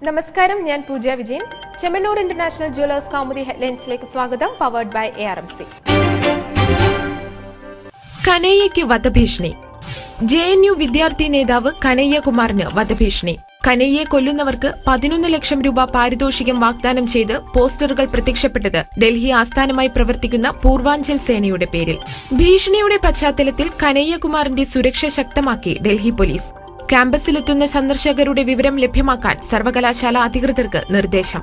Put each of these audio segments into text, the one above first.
നമസ്കാരം, ഞാൻ Pooja Vijayan. Chemmanur international jewellers Kaumudi ഹെഡ്ലൈൻസിലേക്ക് സ്വാഗതം. Powered by ARMC. കനയ്യയ്ക്ക് വധഭീഷണി. JNU വിദ്യാർത്ഥി നേതാവ് കനയ്യ കുമാറിന് വധഭീഷണി. കനയ്യയെ കൊല്ലുന്നവർക്ക് 11 ലക്ഷം രൂപ പാരിതോഷികം വാഗ്ദാനം ചെയ്ത് പോസ്റ്ററുകൾ പ്രത്യക്ഷപ്പെട്ടത് ഡൽഹി ആസ്ഥാനമായി പ്രവർത്തിക്കുന്ന പൂർവാഞ്ചൽ സേനയുടെ പേരിൽ. ഭീഷണിയുടെ പശ്ചാത്തലത്തിൽ കനയ്യകുമാറിന്റെ സുരക്ഷ ശക്തമാക്കി ഡൽഹി പോലീസ്. ക്യാമ്പസിലെത്തുന്ന സന്ദർശകരുടെ വിവരം ലഭ്യമാക്കാൻ സർവകലാശാല അധികൃതർക്ക് നിർദ്ദേശം.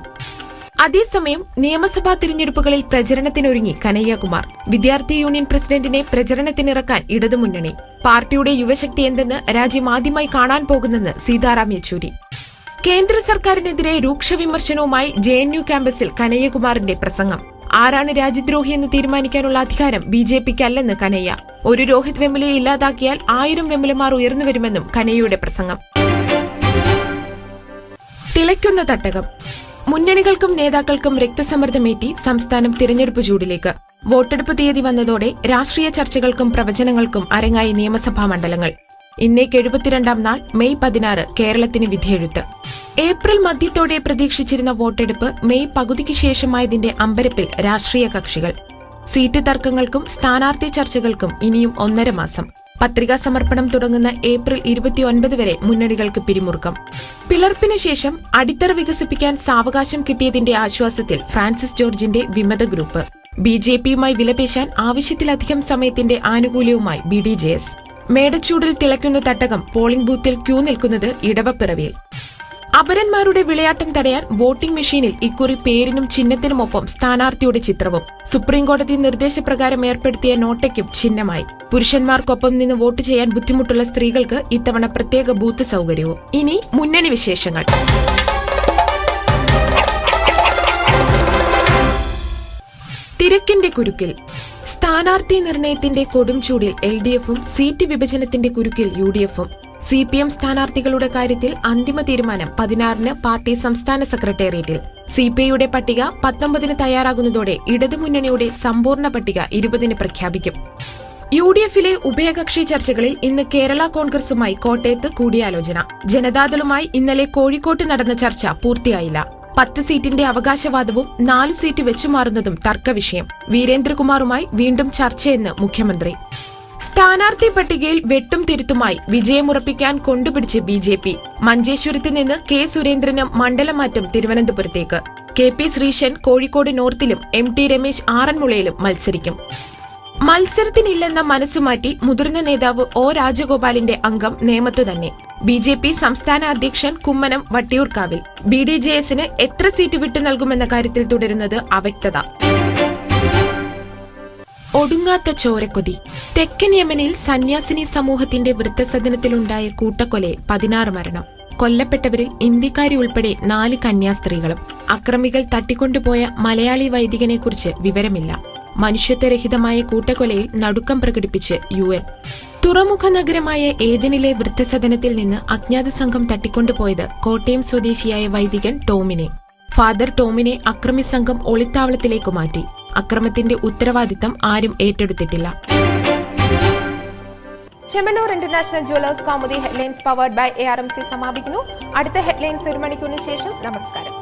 അതേസമയം നിയമസഭാ തിരഞ്ഞെടുപ്പുകളിൽ പ്രചരണത്തിനൊരുങ്ങി കനയ്യകുമാർ. വിദ്യാർത്ഥി യൂണിയൻ പ്രസിഡന്റിനെ പ്രചരണത്തിനിറക്കാൻ ഇടതുമുന്നണി. പാർട്ടിയുടെ യുവശക്തി എന്തെന്ന് രാജ്യം ആദ്യമായി കാണാൻ പോകുന്നെന്ന് സീതാറാം യെച്ചൂരി. കേന്ദ്ര സർക്കാരിനെതിരെ രൂക്ഷ വിമർശനവുമായി JNU ക്യാമ്പസിൽ കനയ്യകുമാറിന്റെ പ്രസംഗം. ആരാണ് രാജ്യദ്രോഹിയെന്ന് തീരുമാനിക്കാനുള്ള അധികാരം BJPക്കല്ലെന്ന് കനയ്യ. ഒരു രോഹിത് വെമുലയെ ഇല്ലാതാക്കിയാൽ 1000 വെമുലമാർ ഉയർന്നുവരുമെന്നും കനയ്യയുടെ പ്രസംഗം. തിളയ്ക്കുന്ന തട്ടകം. മുന്നണികൾക്കും നേതാക്കൾക്കും രക്തസമ്മർദ്ദമേറ്റി സംസ്ഥാനം തിരഞ്ഞെടുപ്പ് ചൂടിലേക്ക്. വോട്ടെടുപ്പ് തീയതി വന്നതോടെ രാഷ്ട്രീയ ചർച്ചകൾക്കും പ്രവചനങ്ങൾക്കും അരങ്ങായി നിയമസഭാ മണ്ഡലങ്ങൾ. ഇന്നേക്ക് 72ാം നാൾ മെയ് 16 കേരളത്തിന് വിധിയെഴുത്ത്. ഏപ്രിൽ മധ്യത്തോടെ പ്രതീക്ഷിച്ചിരുന്ന വോട്ടെടുപ്പ് മെയ് പകുതിക്ക് ശേഷമായതിന്റെ അമ്പരപ്പിൽ രാഷ്ട്രീയ കക്ഷികൾ. സീറ്റ് തർക്കങ്ങൾക്കും സ്ഥാനാർത്ഥി ചർച്ചകൾക്കും ഇനിയും 1.5 മാസം. പത്രികാ സമർപ്പണം തുടങ്ങുന്ന ഏപ്രിൽ 29 വരെ മുന്നണികൾക്ക് പിരിമുറുക്കം. പിളർപ്പിനു ശേഷം അടിത്തറ വികസിപ്പിക്കാൻ സാവകാശം കിട്ടിയതിന്റെ ആശ്വാസത്തിൽ ഫ്രാൻസിസ് ജോർജിന്റെ വിമത ഗ്രൂപ്പ്. BJPയുമായി വിലപേശാൻ ആവശ്യത്തിലധികം സമയത്തിന്റെ ആനുകൂല്യവുമായി BDJS. മേടച്ചൂടിൽ തിളയ്ക്കുന്ന തട്ടകം. പോളിംഗ് ബൂത്തിൽ ക്യൂ നിൽക്കുന്നത് ഇടവപ്പിറവിയിൽ. അപരന്മാരുടെ വിളയാട്ടം തടയാൻ വോട്ടിംഗ് മെഷീനിൽ ഇക്കുറി പേരിനും ചിഹ്നത്തിനുമൊപ്പം സ്ഥാനാർത്ഥിയുടെ ചിത്രവും. സുപ്രീംകോടതി നിർദ്ദേശപ്രകാരം ഏർപ്പെടുത്തിയ നോട്ടയ്ക്കും ചിഹ്നമായി. പുരുഷന്മാർക്കൊപ്പം നിന്ന് വോട്ട് ചെയ്യാൻ ബുദ്ധിമുട്ടുള്ള സ്ത്രീകൾക്ക് ഇത്തവണ പ്രത്യേക ബൂത്ത് സൗകര്യവും. ഇനി മുന്നണി വിശേഷങ്ങൾ. തിരക്കിന്റെ കുരുക്കിൽ. സ്ഥാനാർത്ഥി നിർണയത്തിന്റെ കൊടുംചൂടിൽ LDFും സീറ്റ് വിഭജനത്തിന്റെ കുരുക്കിൽ UDFും. CPM സ്ഥാനാർത്ഥികളുടെ കാര്യത്തിൽ അന്തിമ തീരുമാനം 16-ന് പാർട്ടി സംസ്ഥാന സെക്രട്ടേറിയറ്റിൽ. CPIയുടെ പട്ടിക 19-ന് തയ്യാറാകുന്നതോടെ ഇടതുമുന്നണിയുടെ സമ്പൂർണ്ണ പട്ടിക 20-ന് പ്രഖ്യാപിക്കും. UDFിലെ ഉഭയകക്ഷി ചർച്ചകളിൽ ഇന്ന് കേരള കോൺഗ്രസുമായി കോട്ടയത്ത് കൂടിയാലോചന. ജനതാദളുമായി ഇന്നലെ കോഴിക്കോട്ട് നടന്ന ചർച്ച പൂർത്തിയായില്ല. 10 സീറ്റിന്റെ അവകാശവാദവും 4 സീറ്റ് വെച്ചുമാറുന്നതും തർക്കവിഷയം. വീരേന്ദ്രകുമാറുമായി വീണ്ടും ചർച്ചയെന്ന് മുഖ്യമന്ത്രി. സ്ഥാനാർത്ഥി പട്ടികയിൽ വെട്ടും തിരുത്തുമായി വിജയമുറപ്പിക്കാൻ കൊണ്ടുപിടിച്ച് BJP. മഞ്ചേശ്വരത്ത് നിന്ന് K സുരേന്ദ്രന് മണ്ഡലമാറ്റം തിരുവനന്തപുരത്തേക്ക്. KP ശ്രീശൻ കോഴിക്കോട് നോർത്തിലും MT രമേശ് ആറന്മുളയിലും മത്സരിക്കും. മത്സരത്തിനില്ലെന്ന മനസ്സുമാറ്റി മുതിർന്ന നേതാവ് O രാജഗോപാലിന്റെ അംഗം നേമത്തു തന്നെ. BJP സംസ്ഥാന അധ്യക്ഷൻ കുമ്മനം വട്ടിയൂർക്കാവിൽ. BDJSന് എത്ര സീറ്റ് വിട്ടു നൽകുമെന്ന കാര്യത്തിൽ തുടരുന്നത് അവ്യക്തത. ഒടുങ്ങാത്ത ചോരക്കൊതി. തെക്കൻ യമനിൽ സന്യാസിനി സമൂഹത്തിന്റെ വൃദ്ധസദനത്തിലുണ്ടായ കൂട്ടക്കൊലയിൽ 16 മരണം. കൊല്ലപ്പെട്ടവരിൽ ഇന്ത്യക്കാരി ഉൾപ്പെടെ 4 കന്യാസ്ത്രീകളും. അക്രമികൾ തട്ടിക്കൊണ്ടുപോയ മലയാളി വൈദികനെക്കുറിച്ച് വിവരമില്ല. മനുഷ്യത്വരഹിതമായ കൂട്ടക്കൊലയിൽ നടുക്കം പ്രകടിപ്പിച്ച് UN. തുറമുഖ നഗരമായ ഏദനിലെ വൃദ്ധസദനത്തിൽ നിന്ന് അജ്ഞാത സംഘം തട്ടിക്കൊണ്ടുപോയത് കോട്ടയം സ്വദേശിയായ വൈദികൻ ടോമിനെ. ഫാദർ ടോമിനെ അക്രമി സംഘം ഒളിത്താവളത്തിലേക്ക് മാറ്റി. അക്രമത്തിന്റെ ഉത്തരവാദിത്തം ആരും ഏറ്റെടുത്തിട്ടില്ല. Chemmanur international jewellers Kaumudi headlines powered by ARMC സമാപിക്കുന്നു. അടുത്ത ഹെഡ്ലൈൻസ് 1 മണിക്കൂറിന് ശേഷം. നമസ്കാരം.